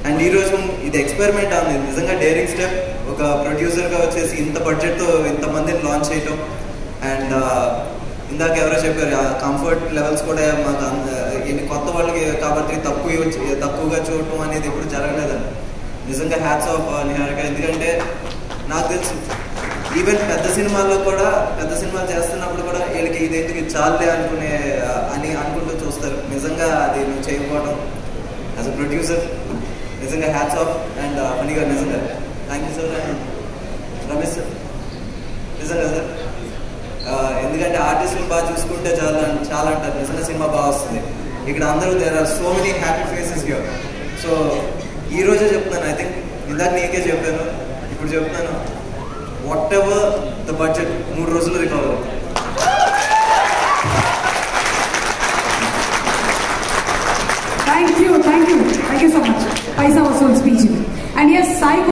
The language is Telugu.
అండ్ ఈరోజు ఇది ఎక్స్పెరిమెంట్ ఉంది, నిజంగా డేరింగ్ స్టెప్. ఒక ప్రొడ్యూసర్గా వచ్చేసి ఇంత బడ్జెట్తో ఇంతమందిని లాంచ్ చేయటం. అండ్ ఇందాక ఎవరో చెప్పారు కంఫర్ట్ లెవెల్స్ కూడా మాకు కొత్త వాళ్ళకి కాబట్టి తక్కువగా చూడటం అనేది ఎప్పుడు జరగలేదండి. నిజంగా హ్యాట్స్ ఆఫ్ నిహారిక. ఎందుకంటే నాకు తెలుసు ఈవెన్ పెద్ద సినిమాల్లో కూడా పెద్ద సినిమాలు చేస్తున్నప్పుడు కూడా వీళ్ళకి ఇది ఎందుకు చాలే అనుకుంటూ చూస్తారు. నిజంగా అది నువ్వు చేయకపోవడం యాజ్ అ ప్రొడ్యూసర్ నిజంగా హ్యాట్స్ ఆఫ్. అండ్ ఫణి గారు నిజంగా thank you sir. And Ramesh sir నిజంగా సార్, ఎందుకంటే ఆర్టిస్టులు బాగా చూసుకుంటే చాలా అంటారు, నిజంగా సినిమా బాగా వస్తుంది. ఇక్కడ అందరూ there are so many happy faces here. So ఈ రోజే చెప్తున్నాను, ఐ థింక్ ఇందాక నీకే చెప్పాను, ఇప్పుడు చెప్తున్నాను, వాట్ ఎవర్ ద బడ్జెట్ 3 రోజులు రికవర్ అవుతుంది. Thank you so much. Paisa Vasool speech. And yes, Sai